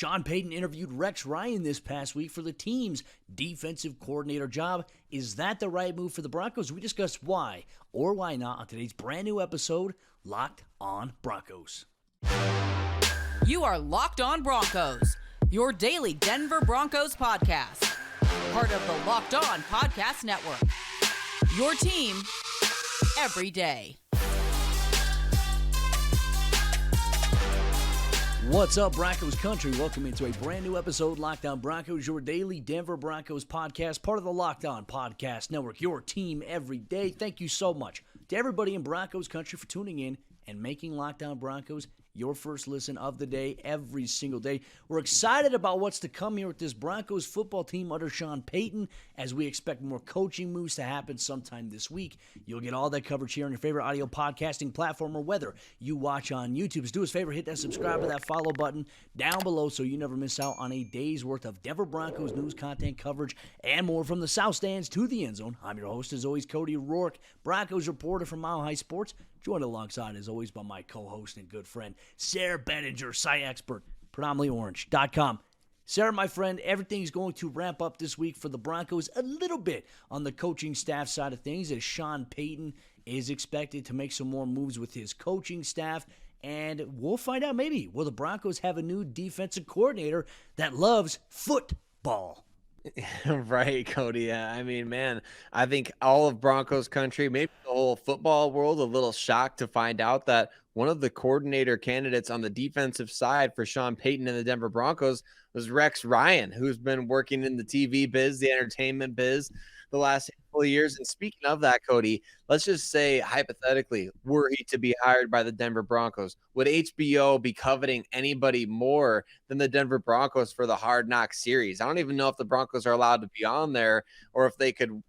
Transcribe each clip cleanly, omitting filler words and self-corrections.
Sean Payton interviewed Rex Ryan this past week for the team's defensive coordinator job. Is that the right move for the Broncos? We discuss why or why not on today's brand new episode, Locked on Broncos. You are Locked on Broncos, your daily Denver Broncos podcast. Part of the Locked on Podcast Network. Your team every day. What's up, Broncos country? Welcome into a brand new episode, Locked on Broncos, your daily Denver Broncos podcast, part of the Locked on Podcast Network, your team every day. Thank you so much to everybody in Broncos country for tuning in and making Locked on Broncos your first listen of the day every single day. We're excited about what's to come here with this Broncos football team under Sean Payton, as we expect more coaching moves to happen sometime this week. You'll get all that coverage here on your favorite audio podcasting platform, or whether you watch on YouTube. So do us a favor, hit that subscribe or that follow button down below so you never miss out on a day's worth of Denver Broncos news, content, coverage, and more from the South Stands to the end zone. I'm your host, as always, Cody Roark, Broncos reporter from Mile High Sports, joined alongside, as always, by my co-host and good friend, Sayre Bedinger, Sayre expert, predominantlyorange.com. Sayre, my friend, everything's going to ramp up this week for the Broncos a little bit on the coaching staff side of things, as Sean Payton is expected to make some more moves with his coaching staff. And we'll find out, maybe, will the Broncos have a new defensive coordinator that loves football? Right, Cody. I mean, man, I think all of Broncos country, maybe the whole football world, a little shocked to find out that one of the coordinator candidates on the defensive side for Sean Payton and the Denver Broncos was Rex Ryan, who's been working in the TV biz, the entertainment biz, the last handful of years. And speaking of that, Cody, let's just say hypothetically, were he to be hired by the Denver Broncos, would HBO be coveting anybody more than the Denver Broncos for the Hard Knocks series? I don't even know if the Broncos are allowed to be on there, or if they could,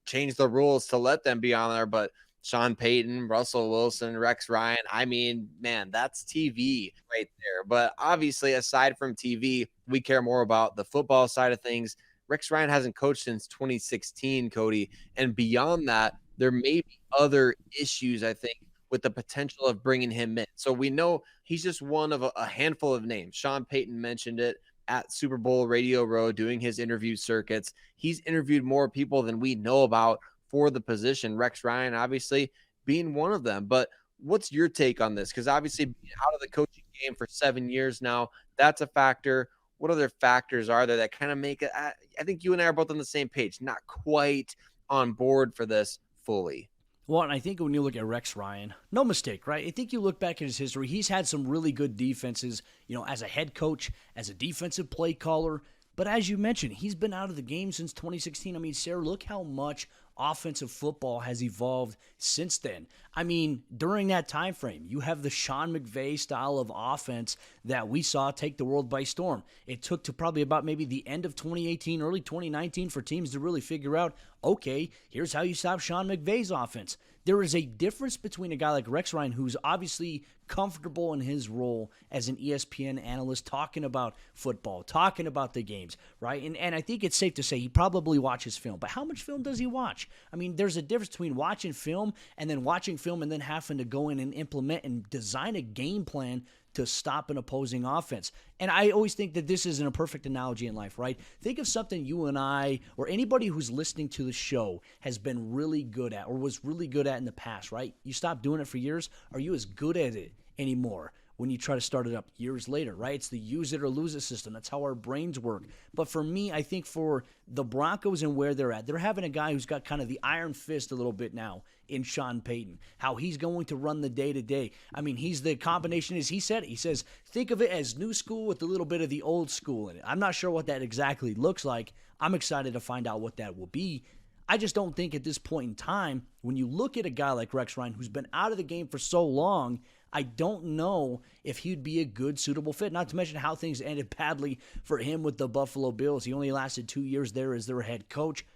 change the rules to let them be on there. But Sean Payton, Russell Wilson, Rex Ryan, I mean, man, that's TV right there. But obviously, aside from TV, we care more about the football side of things. Rex Ryan hasn't coached since 2016, Cody. And beyond that, there may be other issues, I think, with the potential of bringing him in. So we know he's just one of a handful of names. Sean Payton mentioned it at Super Bowl Radio Row doing his interview circuits. He's interviewed more people than we know about for the position. Rex Ryan, obviously, being one of them. But what's your take on this? Because obviously, being out of the coaching game for 7 years now, that's a factor. What other factors are there that kind of make it? I think you and I are both on the same page, not quite on board for this fully. Well, and I think when you look at Rex Ryan, no mistake, right? I think you look back at his history, he's had some really good defenses, as a head coach, as a defensive play caller. But as you mentioned, he's been out of the game since 2016. I mean, Sayre, look how much offensive football has evolved since then. I mean, during that time frame, you have the Sean McVay style of offense that we saw take the world by storm. It took to probably about maybe the end of 2018, early 2019 for teams to really figure out, okay, here's how you stop Sean McVay's offense. There is a difference between a guy like Rex Ryan, who's obviously comfortable in his role as an ESPN analyst, talking about football, talking about the games, right? And I think it's safe to say he probably watches film. But how much film does he watch? I mean, there's a difference between watching film and then watching film and then having to go in and implement and design a game plan to stop an opposing offense. And I always think that this isn't a perfect analogy in life, right? Think of something you and I, or anybody who's listening to the show, has been really good at, or was really good at in the past, right? You stop doing it for years. Are you as good at it anymore when you try to start it up years later, right? It's the use it or lose it system. That's how our brains work. But for me, I think for the Broncos and where they're at, they're having a guy who's got kind of the iron fist a little bit now in Sean Payton, how he's going to run the day-to-day. I mean, he's the combination, as he said, he says, think of it as new school with a little bit of the old school in it. I'm not sure what that exactly looks like. I'm excited to find out what that will be. I just don't think at this point in time, when you look at a guy like Rex Ryan, who's been out of the game for so long, I don't know if he'd be a good, suitable fit, not to mention how things ended badly for him with the Buffalo Bills. He only lasted 2 years there as their head coach.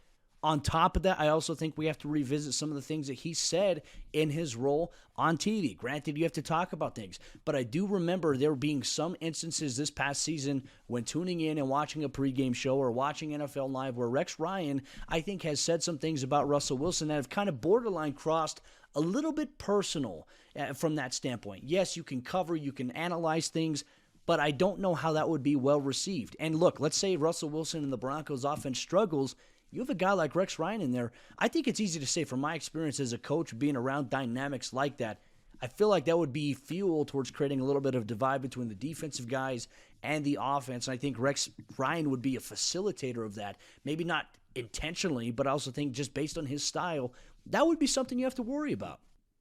On top of that, I also think we have to revisit some of the things that he said in his role on TV. Granted, you have to talk about things, but I do remember there being some instances this past season when tuning in and watching a pregame show or watching NFL Live where Rex Ryan, I think, has said some things about Russell Wilson that have kind of borderline crossed a little bit personal from that standpoint. Yes, you can cover, you can analyze things, but I don't know how that would be well received. And look, let's say Russell Wilson and the Broncos offense struggles. You have a guy like Rex Ryan in there. I think it's easy to say from my experience as a coach being around dynamics like that, I feel like that would be fuel towards creating a little bit of divide between the defensive guys and the offense. And I think Rex Ryan would be a facilitator of that. Maybe not intentionally, but I also think just based on his style, that would be something you have to worry about.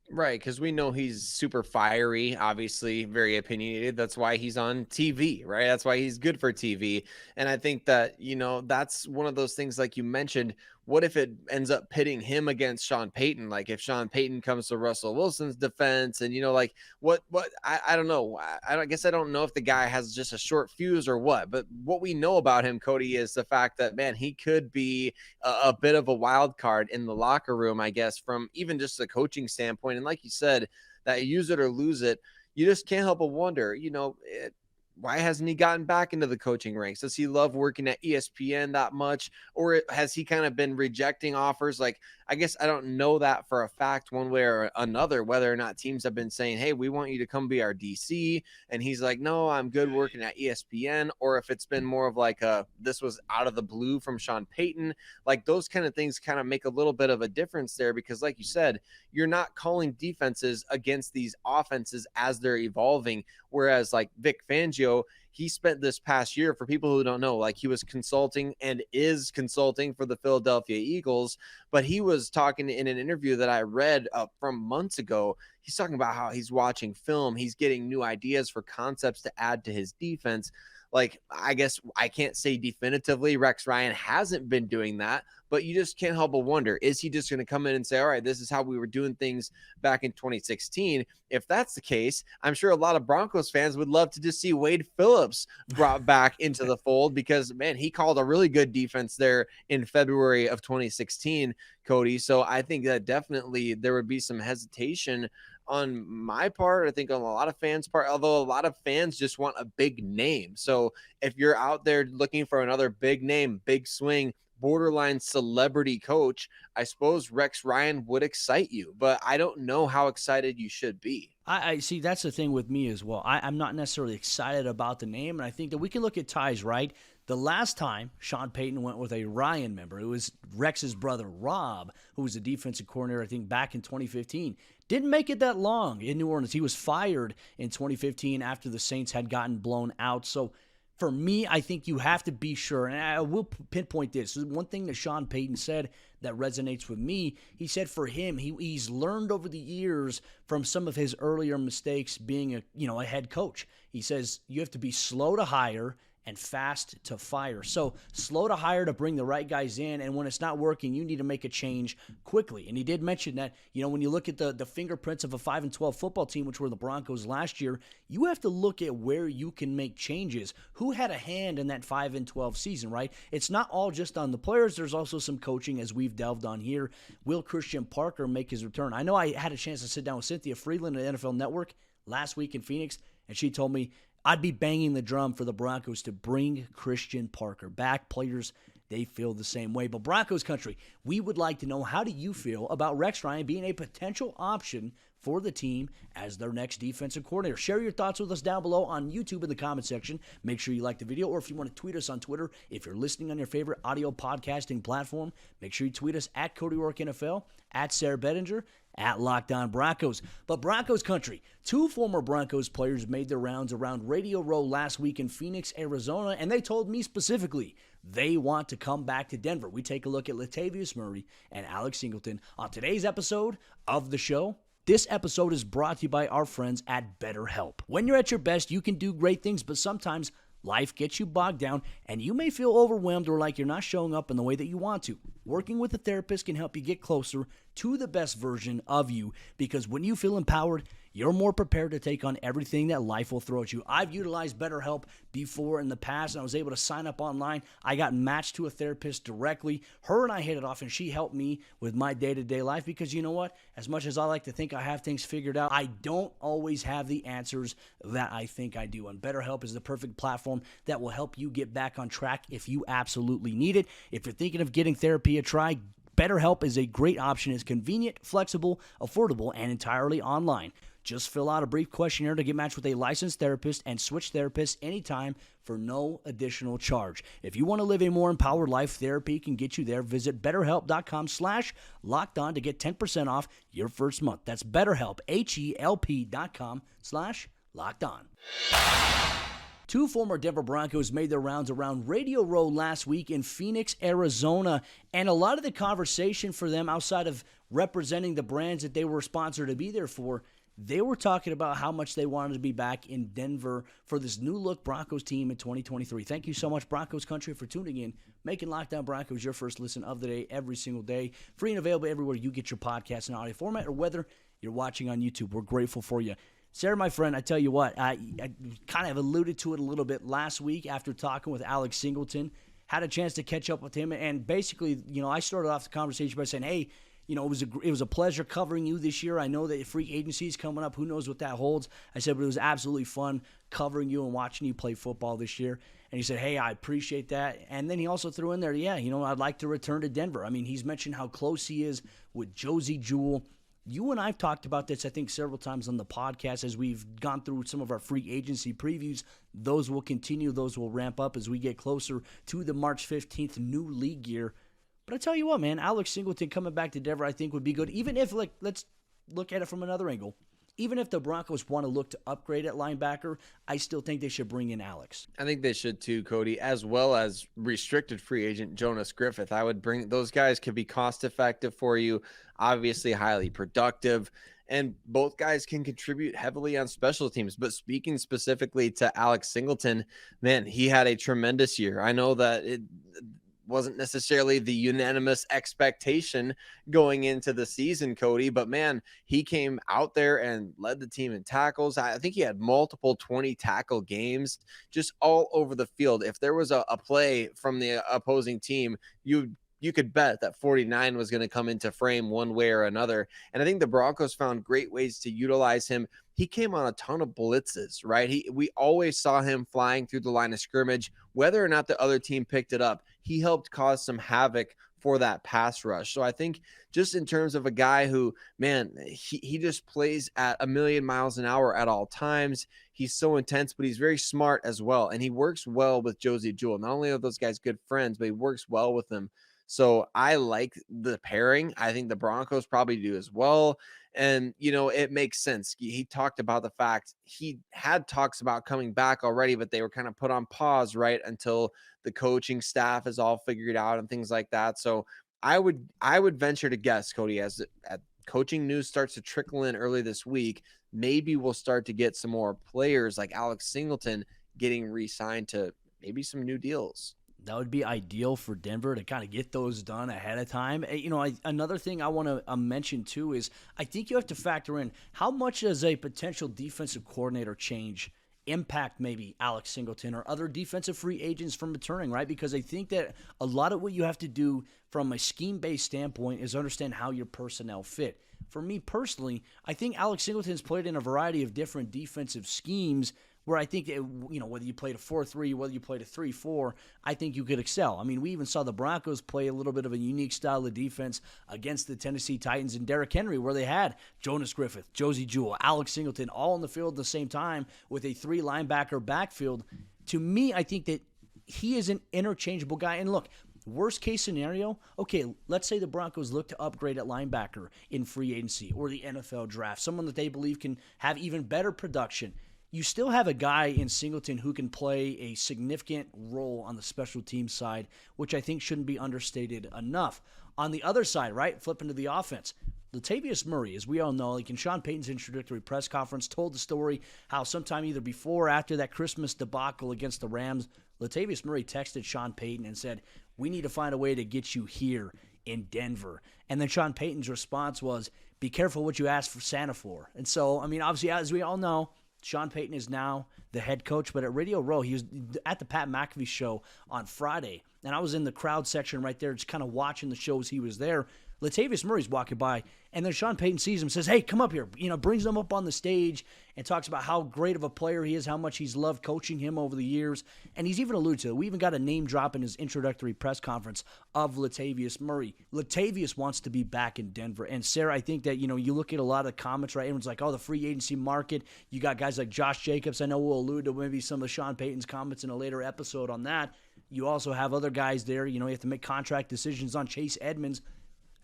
Right, because we know he's super fiery, obviously very opinionated. That's why he's on TV, right? That's why he's good for TV. And I think that, that's one of those things like you mentioned. What if it ends up pitting him against Sean Payton? Like if Sean Payton comes to Russell Wilson's defense and, I don't know. I guess I don't know if the guy has just a short fuse or what, but what we know about him, Cody, is the fact that, man, he could be a bit of a wild card in the locker room, I guess, from even just a coaching standpoint. And like you said, that use it or lose it, you just can't help but wonder, why hasn't he gotten back into the coaching ranks? Does he love working at ESPN that much? Or has he kind of been rejecting offers? Like, I guess I don't know that for a fact one way or another, whether or not teams have been saying, hey, we want you to come be our DC. And he's like, no, I'm good working at ESPN. Or if it's been more of like this was out of the blue from Sean Payton. Like those kind of things kind of make a little bit of a difference there because like you said, you're not calling defenses against these offenses as they're evolving. Whereas like Vic Fangio, he spent this past year, for people who don't know, like he was consulting and is consulting for the Philadelphia Eagles, but he was talking in an interview that I read from months ago. He's talking about how he's watching film. He's getting new ideas for concepts to add to his defense. Like, I guess I can't say definitively Rex Ryan hasn't been doing that, but you just can't help but wonder, is he just going to come in and say, all right, this is how we were doing things back in 2016? If that's the case, I'm sure a lot of Broncos fans would love to just see Wade Phillips brought back into the fold because, man, he called a really good defense there in February of 2016, Cody. So I think that definitely there would be some hesitation on my part, I think on a lot of fans' part, although a lot of fans just want a big name. So if you're out there looking for another big name, big swing, borderline celebrity coach, I suppose Rex Ryan would excite you, but I don't know how excited you should be. I see. That's the thing with me as well. I'm not necessarily excited about the name, and I think that we can look at ties, right? The last time Sean Payton went with a Ryan member, it was Rex's brother, Rob, who was a defensive coordinator, I think, back in 2015. Didn't make it that long in New Orleans. He was fired in 2015 after the Saints had gotten blown out. So for me, I think you have to be sure, and I will pinpoint this. One thing that Sean Payton said that resonates with me, he said for him, he's learned over the years from some of his earlier mistakes being a head coach. He says you have to be slow to hire and fast to fire. So slow to hire to bring the right guys in, and when it's not working, you need to make a change quickly. And he did mention that, when you look at the fingerprints of a 5-12 football team, which were the Broncos last year, you have to look at where you can make changes. Who had a hand in that 5-12 season, right? It's not all just on the players. There's also some coaching, as we've delved on here. Will Christian Parker make his return? I know I had a chance to sit down with Cynthia Freeland at NFL Network last week in Phoenix, and she told me I'd be banging the drum for the Broncos to bring Christian Parker back. Players, they feel the same way. But Broncos country, we would like to know, how do you feel about Rex Ryan being a potential option for the team as their next defensive coordinator? Share your thoughts with us down below on YouTube in the comment section. Make sure you like the video, or if you want to tweet us on Twitter, if you're listening on your favorite audio podcasting platform, make sure you tweet us at Cody Roark NFL, at Sayre Bedinger, at Locked On Broncos. But Broncos country, 2 former Broncos players made their rounds around Radio Row last week in Phoenix, Arizona, and they told me specifically they want to come back to Denver. We take a look at Latavius Murray and Alex Singleton on today's episode of the show. This episode is brought to you by our friends at BetterHelp. When you're at your best, you can do great things, but sometimes life gets you bogged down, and you may feel overwhelmed or like you're not showing up in the way that you want to. Working with a therapist can help you get closer to the best version of you, because when you feel empowered, you're more prepared to take on everything that life will throw at you. I've utilized BetterHelp before in the past, and I was able to sign up online. I got matched to a therapist directly. Her and I hit it off, and she helped me with my day-to-day life, because you know what? As much as I like to think I have things figured out, I don't always have the answers that I think I do. And BetterHelp is the perfect platform that will help you get back on track if you absolutely need it. If you're thinking of getting therapy a try, BetterHelp is a great option. It's convenient, flexible, affordable, and entirely online. Just fill out a brief questionnaire to get matched with a licensed therapist and switch therapists anytime for no additional charge. If you want to live a more empowered life, therapy can get you there. Visit BetterHelp.com/lockedon to get 10% off your first month. That's BetterHelp, HELP.com/lockedon. Two former Denver Broncos made their rounds around Radio Row last week in Phoenix, Arizona, and a lot of the conversation for them outside of representing the brands that they were sponsored to be there for, they were talking about how much they wanted to be back in Denver for this new-look Broncos team in 2023. Thank you so much, Broncos Country, for tuning in, making Locked On Broncos your first listen of the day every single day. Free and available everywhere you get your podcasts in audio format or whether you're watching on YouTube. We're grateful for you. Sayre, my friend, I tell you what, I kind of alluded to it a little bit last week after talking with Alex Singleton. Had a chance to catch up with him, and basically, I started off the conversation by saying, hey, it was a pleasure covering you this year. I know that free agency is coming up. Who knows what that holds? I said, but it was absolutely fun covering you and watching you play football this year. And he said, hey, I appreciate that. And then he also threw in there, I'd like to return to Denver. I mean, he's mentioned how close he is with Josie Jewell. You and I have talked about this, I think, several times on the podcast as we've gone through some of our free agency previews. Those will continue. Those will ramp up as we get closer to the March 15th new league year. But I tell you what, man, Alex Singleton coming back to Denver I think would be good. Even if, let's look at it from another angle. Even if the Broncos want to look to upgrade at linebacker, I still think they should bring in Alex. I think they should too, Cody, as well as restricted free agent Jonas Griffith. I would bring those guys, could be cost effective for you, obviously highly productive, and both guys can contribute heavily on special teams. But speaking specifically to Alex Singleton, man, he had a tremendous year. I know that it wasn't necessarily the unanimous expectation going into the season, Cody, but man, he came out there and led the team in tackles. I think he had multiple 20 tackle games just all over the field. If there was a play from the opposing team, you could bet that 49 was going to come into frame one way or another. And I think the Broncos found great ways to utilize him. He came on a ton of blitzes, right? We always saw him flying through the line of scrimmage. Whether or not the other team picked it up, he helped cause some havoc for that pass rush. So I think just in terms of a guy who, man, he just plays at 1,000,000 miles an hour at all times. He's so intense, but he's very smart as well. And he works well with Josie Jewell. Not only are those guys good friends, but he works well with them. So I like the pairing. I think the Broncos probably do as well. And, it makes sense. He talked about the fact he had talks about coming back already, but they were kind of put on pause, right, until the coaching staff is all figured out and things like that. So I would venture to guess, Cody, as coaching news starts to trickle in early this week, maybe we'll start to get some more players like Alex Singleton getting re-signed to maybe some new deals. That would be ideal for Denver to kind of get those done ahead of time. Another thing I want to mention too is I think you have to factor in how much does a potential defensive coordinator change impact maybe Alex Singleton or other defensive free agents from returning, right? Because I think that a lot of what you have to do from a scheme-based standpoint is understand how your personnel fit. For me personally, I think Alex Singleton's played in a variety of different defensive schemes where I think, whether you played a 4-3, whether you played a 3-4, I think you could excel. I mean, we even saw the Broncos play a little bit of a unique style of defense against the Tennessee Titans and Derrick Henry, where they had Jonas Griffith, Josie Jewell, Alex Singleton all on the field at the same time with a 3-linebacker backfield. To me, I think that he is an interchangeable guy. And look, worst case scenario, okay, let's say the Broncos look to upgrade at linebacker in free agency or the NFL draft, someone that they believe can have even better production. You still have a guy in Singleton who can play a significant role on the special team side, which I think shouldn't be understated enough. On the other side, right, flipping to the offense, Latavius Murray, as we all know, like in Sean Payton's introductory press conference, told the story how sometime either before or after that Christmas debacle against the Rams, Latavius Murray texted Sean Payton and said, we need to find a way to get you here in Denver. And then Sean Payton's response was, be careful what you ask for Santa for. And so, I mean, obviously, as we all know, Sean Payton is now the head coach, but at Radio Row, he was at the Pat McAfee show on Friday, and I was in the crowd section right there just kind of watching the shows he was there. Latavius Murray's walking by, and then Sean Payton sees him, says, hey, come up here, brings him up on the stage and talks about how great of a player he is, how much he's loved coaching him over the years. And he's even alluded to it. We even got a name drop in his introductory press conference of Latavius Murray. Latavius wants to be back in Denver. And Sayre, I think that, you look at a lot of comments, right? Everyone's like, oh, the free agency market. You got guys like Josh Jacobs. I know we'll allude to maybe some of Sean Payton's comments in a later episode on that. You also have other guys there. You have to make contract decisions on Chase Edmonds.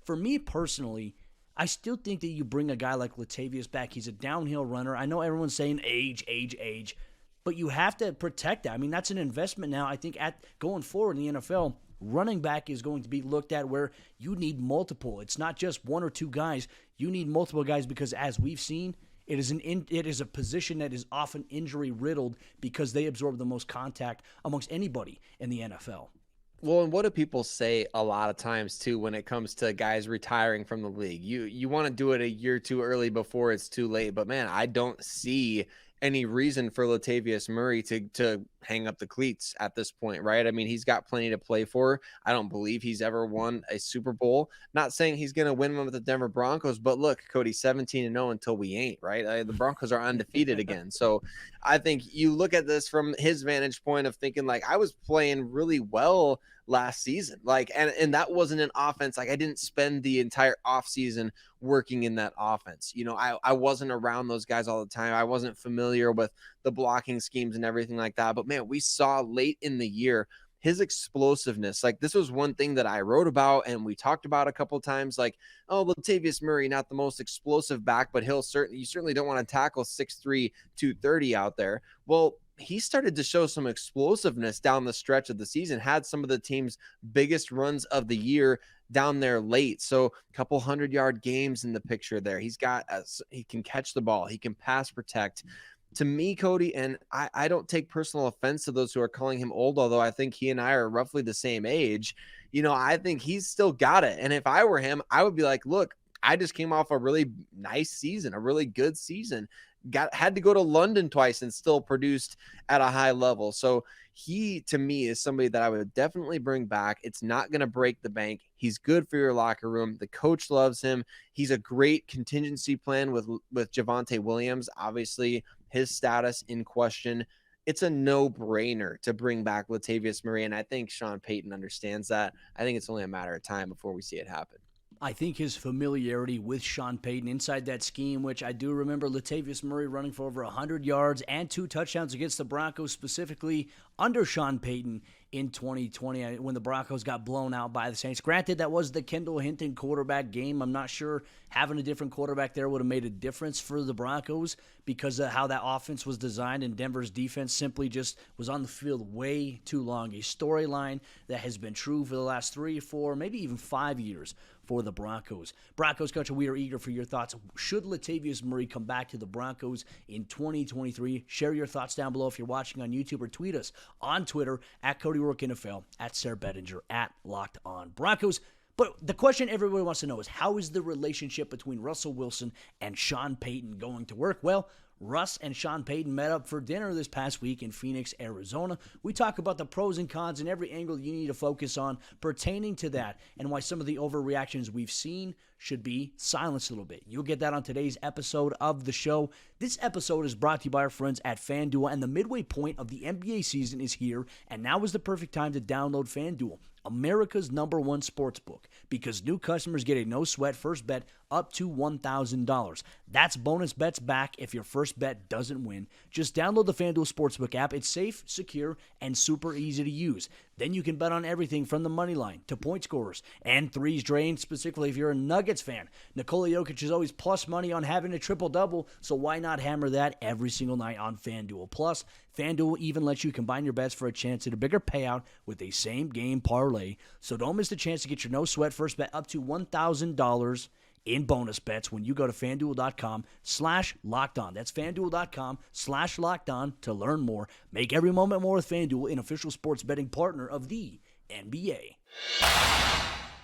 For me personally, I still think that you bring a guy like Latavius back. He's a downhill runner. I know everyone's saying age, but you have to protect that. I mean, that's an investment now. I think going forward in the NFL, running back is going to be looked at where you need multiple. It's not just one or two guys. You need multiple guys because, as we've seen, it is a position that is often injury-riddled because they absorb the most contact amongst anybody in the NFL. Well, and what do people say a lot of times, too, when it comes to guys retiring from the league? You want to do it a year too early before it's too late. But, man, I don't see any reason for Latavius Murray to hang up the cleats at this point, right? I mean, he's got plenty to play for. I don't believe he's ever won a Super Bowl. Not saying he's going to win one with the Denver Broncos, but look, Cody, 17-0 until we ain't, right? The Broncos are undefeated again. So I think you look at this from his vantage point of thinking, like, I was playing really well last season, like, and that wasn't an offense. Like, I didn't spend the entire offseason working in that offense. I wasn't around those guys all the time. I wasn't familiar with the blocking schemes and everything like that. But man, we saw late in the year his explosiveness. Like, this was one thing that I wrote about and we talked about a couple of times. Like, oh, Latavius Murray, not the most explosive back, but you certainly don't want to tackle 6'3", 230 out there. Well, he started to show some explosiveness down the stretch of the season, had some of the team's biggest runs of the year down there late. So a couple 100-yard games in the picture there. He can catch the ball. He can pass protect. To me, Cody, and I don't take personal offense to those who are calling him old, although I think he and I are roughly the same age. I think he's still got it. And if I were him, I would be like, look, I just came off a really nice season, a really good season. Had to go to London twice and still produced at a high level. So he, to me, is somebody that I would definitely bring back. It's not going to break the bank. He's good for your locker room. The coach loves him. He's a great contingency plan with Javonte Williams. Obviously, his status in question. It's a no-brainer to bring back Latavius Murray, and I think Sean Payton understands that. I think it's only a matter of time before we see it happen. I think his familiarity with Sean Payton inside that scheme, which I do remember Latavius Murray running for over 100 yards and 2 touchdowns against the Broncos, specifically under Sean Payton in 2020 when the Broncos got blown out by the Saints. Granted, that was the Kendall Hinton quarterback game. I'm not sure having a different quarterback there would have made a difference for the Broncos because of how that offense was designed, and Denver's defense simply just was on the field way too long. A storyline that has been true for the last 3, 4, maybe even 5 years for the Broncos. Broncos country, we are eager for your thoughts. Should Latavius Murray come back to the Broncos in 2023? Share your thoughts down below if you're watching on YouTube, or tweet us on Twitter at Cody Roark NFL, at Sayre Bedinger, at Locked On Broncos. But the question everybody wants to know is, how is the relationship between Russell Wilson and Sean Payton going to work? Well, Russ and Sean Payton met up for dinner this past week in Phoenix, Arizona. We talk about the pros and cons and every angle you need to focus on pertaining to that, and why some of the overreactions we've seen should be silenced a little bit. You'll get that on today's episode of the show. This episode is brought to you by our friends at FanDuel, and the midway point of the NBA season is here, and now is the perfect time to download FanDuel, America's #1 sportsbook, because new customers get a no-sweat first bet up to $1,000. That's bonus bets back if your first bet doesn't win. Just download the FanDuel Sportsbook app. It's safe, secure, and super easy to use. Then you can bet on everything from the money line to point scorers and threes drained, specifically if you're a Nuggets fan. Nikola Jokic is always plus money on having a triple-double, so why not hammer that every single night on FanDuel? Plus, FanDuel even lets you combine your bets for a chance at a bigger payout with a same-game parlay. So don't miss the chance to get your no-sweat first bet up to $1,000 in bonus bets when you go to FanDuel.com/LockedOn. That's FanDuel.com/LockedOn to learn more. Make every moment more with FanDuel, an official sports betting partner of the NBA.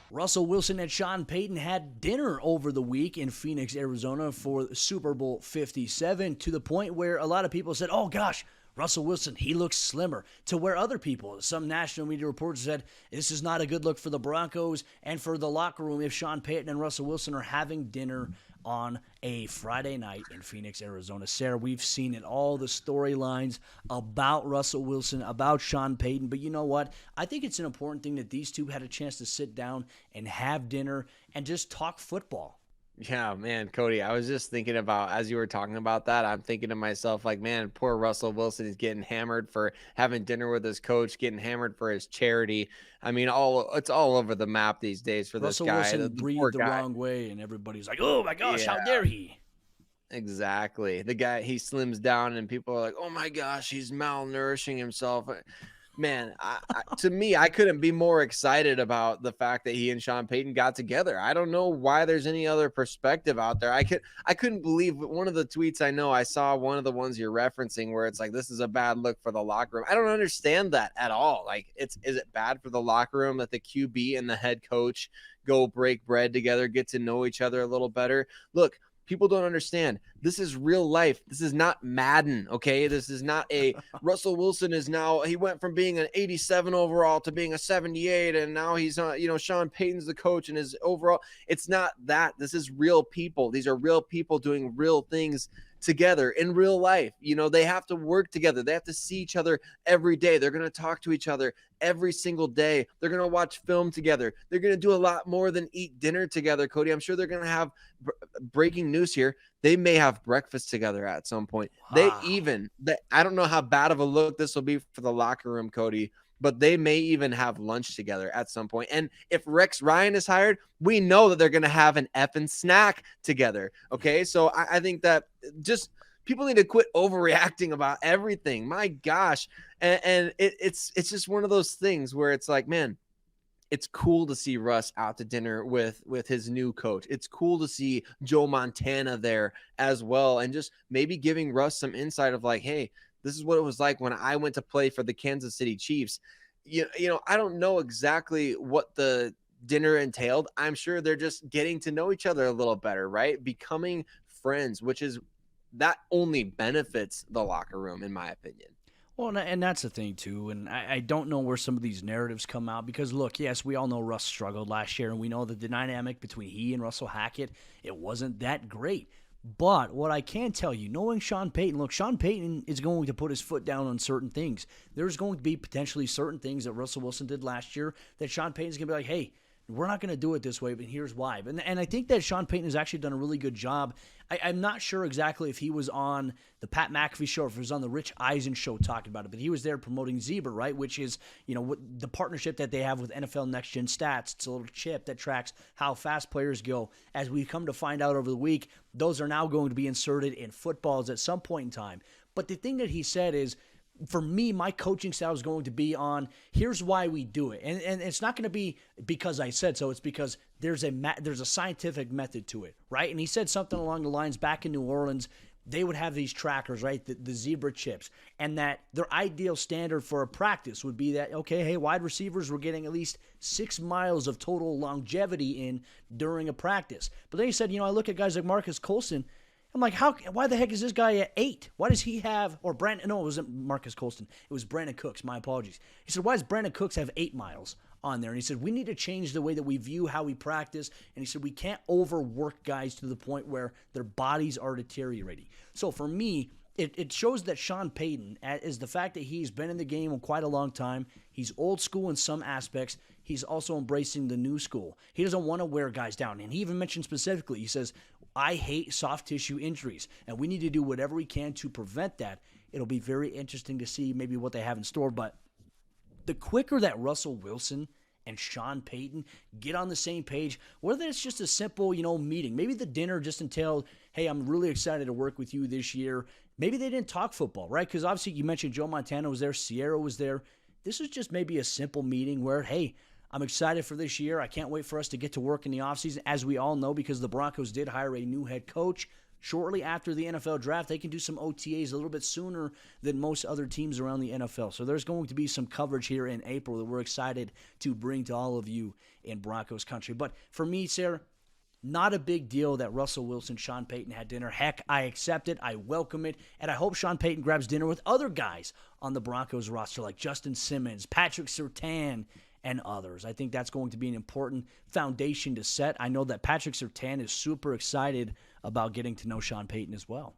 Russell Wilson and Sean Payton had dinner over the week in Phoenix, Arizona for Super Bowl 57, to the point where a lot of people said, oh gosh, Russell Wilson, he looks slimmer, to where other people, some national media reporters said, this is not a good look for the Broncos and for the locker room if Sean Payton and Russell Wilson are having dinner on a Friday night in Phoenix, Arizona. Sayre, we've seen it all, the storylines about Russell Wilson, about Sean Payton. But you know what? I think it's an important thing that these two had a chance to sit down and have dinner and just talk football. Yeah, man, Cody, I was just thinking about, as you were talking about that, I'm thinking to myself, like, man, poor Russell Wilson is getting hammered for having dinner with his coach, getting hammered for his charity. I mean, it's all over the map these days for Russell this guy. Wilson The breathed poor the guy. wrong way, and everybody's like, oh my gosh, Yeah. how dare he? Exactly. The guy, he slims down and people are like, oh my gosh, he's malnourishing himself. Man, to me, I couldn't be more excited about the fact that he and Sean Payton got together. I don't know why there's any other perspective out there. I couldn't believe one of the tweets I saw, one of the ones you're referencing, where it's like, this is a bad look for the locker room. I don't understand that at all. Like, is it bad for the locker room that the QB and the head coach go break bread together, get to know each other a little better? Look, people don't understand. This is real life. This is not Madden, okay? This is not a Russell Wilson he went from being an 87 overall to being a 78, and now he's Sean Payton's the coach and his overall. It's not that. This is real people. These are real people doing real things together in real life. They have to work together. They have to see each other every day. They're going to talk to each other every single day. They're going to watch film together. They're going to do a lot more than eat dinner together, Cody. I'm sure they're going to have breaking news here. They may have breakfast together at some point. Wow. I don't know how bad of a look this will be for the locker room, Cody, but they may even have lunch together at some point. And if Rex Ryan is hired, we know that they're going to have an effing snack together. Okay. So I think that just people need to quit overreacting about everything. My gosh. And it's just one of those things where it's like, man, it's cool to see Russ out to dinner with his new coach. It's cool to see Joe Montana there as well. And just maybe giving Russ some insight of like, hey, this is what it was like when I went to play for the Kansas City Chiefs. I don't know exactly what the dinner entailed. I'm sure they're just getting to know each other a little better, right? Becoming friends, which is that only benefits the locker room, in my opinion. Well, and that's the thing, too, and I don't know where some of these narratives come out because, look, yes, we all know Russ struggled last year, and we know that the dynamic between he and Russell Hackett, it wasn't that great. But what I can tell you, knowing Sean Payton, look, Sean Payton is going to put his foot down on certain things. There's going to be potentially certain things that Russell Wilson did last year that Sean Payton's going to be like, hey, we're not going to do it this way, but here's why. And I think that Sean Payton has actually done a really good job. I'm not sure exactly if he was on the Pat McAfee show or if he was on the Rich Eisen show talking about it, but he was there promoting Zebra, right, which is, the partnership that they have with NFL Next Gen Stats. It's a little chip that tracks how fast players go. As we've come to find out over the week, those are now going to be inserted in footballs at some point in time. But the thing that he said is, for me, my coaching style is going to be on, here's why we do it. And it's not going to be because I said so. It's because there's a scientific method to it, right? And he said something along the lines back in New Orleans, they would have these trackers, right, the zebra chips, and that their ideal standard for a practice would be that, okay, hey, wide receivers were getting at least 6 miles of total longevity in during a practice. But then he said, I look at guys like Marcus Colston, I'm like, why the heck is this guy at 8? Why does he have, or Brandon, no, it wasn't Marcus Colston. It was Brandon Cooks. My apologies. He said, why does Brandon Cooks have 8 miles on there? And he said, we need to change the way that we view how we practice. And he said, we can't overwork guys to the point where their bodies are deteriorating. So for me, it shows that Sean Payton is the fact that he's been in the game quite a long time. He's old school in some aspects. He's also embracing the new school. He doesn't want to wear guys down. And he even mentioned specifically, he says, I hate soft tissue injuries, and we need to do whatever we can to prevent that. It'll be very interesting to see maybe what they have in store. But the quicker that Russell Wilson and Sean Payton get on the same page, whether it's just a simple, meeting, maybe the dinner just entailed, hey, I'm really excited to work with you this year. Maybe they didn't talk football, right? Because obviously you mentioned Joe Montana was there, Sayre was there. This is just maybe a simple meeting where, hey, I'm excited for this year. I can't wait for us to get to work in the offseason, as we all know, because the Broncos did hire a new head coach shortly after the NFL draft. They can do some OTAs a little bit sooner than most other teams around the NFL. So there's going to be some coverage here in April that we're excited to bring to all of you in Broncos country. But for me, Sayre, Not a big deal that Russell Wilson, Sean Payton had dinner. Heck, I accept it. I welcome it. And I hope Sean Payton grabs dinner with other guys on the Broncos roster like Justin Simmons, Patrick Surtain, and others. I think that's going to be an important foundation to set. I know that Patrick Surtain is super excited about getting to know Sean Payton as well.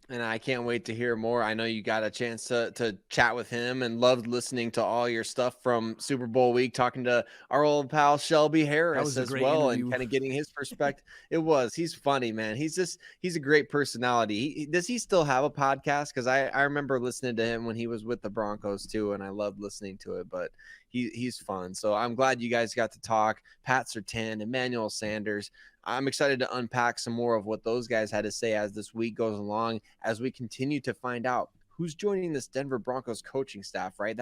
And I can't wait to hear more. I know you got a chance to chat with him and loved listening to all your stuff from Super Bowl week, talking to our old pal Shelby Harris as well and kind of getting his perspective. He's funny, man. He's a great personality. Does he still have a podcast? Because I remember listening to him when he was with the Broncos too, and I loved listening to it, but he's fun. So I'm glad you guys got to talk. Pat Surtain, Emmanuel Sanders. I'm excited to unpack some more of what those guys had to say as this week goes along, as we continue to find out who's joining this Denver Broncos coaching staff, right?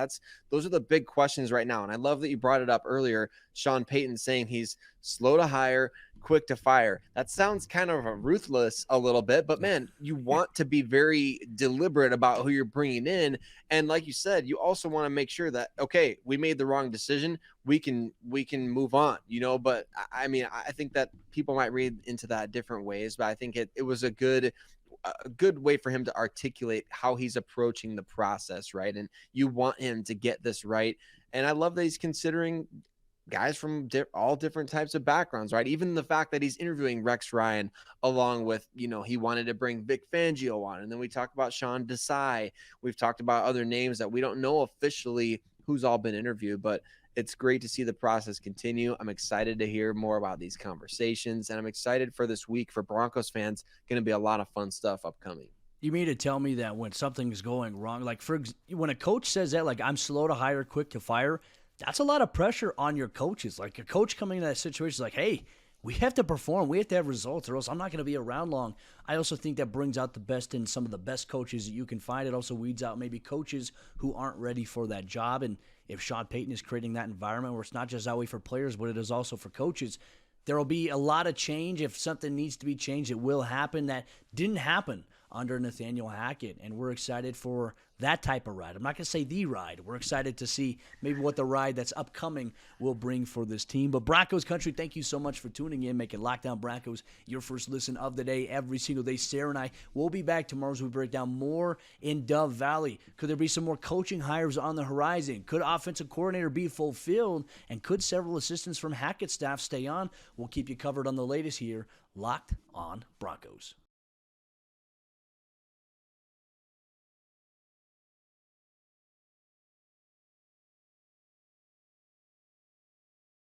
Those are the big questions right now. And I love that you brought it up earlier. Sean Payton saying he's slow to hire, quick to fire. That sounds kind of ruthless a little bit, but man, you want to be very deliberate about who you're bringing in. And like you said, you also want to make sure that, okay, we made the wrong decision. We can move on, but I mean, I think that people might read into that different ways, but I think it was a good way for him to articulate how he's approaching the process, right? And you want him to get this right. And I love that he's considering guys from all different types of backgrounds, right? Even the fact that he's interviewing Rex Ryan along with, he wanted to bring Vic Fangio on. And then we talked about Sean Desai. We've talked about other names that we don't know officially who's all been interviewed, but it's great to see the process continue. I'm excited to hear more about these conversations, and I'm excited for this week for Broncos fans. Going to be a lot of fun stuff upcoming. You mean to tell me that when something's going wrong, like when a coach says that, like I'm slow to hire, quick to fire, that's a lot of pressure on your coaches. Like a coach coming into that situation is like, hey, we have to perform. We have to have results or else I'm not going to be around long. I also think that brings out the best in some of the best coaches that you can find. It also weeds out maybe coaches who aren't ready for that job. And if Sean Payton is creating that environment where it's not just that way for players, but it is also for coaches, there will be a lot of change. If something needs to be changed, it will happen. That didn't happen under Nathaniel Hackett, and we're excited for that type of ride. I'm not going to say the ride. We're excited to see maybe what the ride that's upcoming will bring for this team. But Broncos country, thank you so much for tuning in, making Locked On Broncos your first listen of the day every single day. Sayre and I will be back tomorrow as we break down more in Dove Valley. Could there be some more coaching hires on the horizon? Could offensive coordinator be fulfilled? And could several assistants from Hackett's staff stay on? We'll keep you covered on the latest here, Locked On Broncos.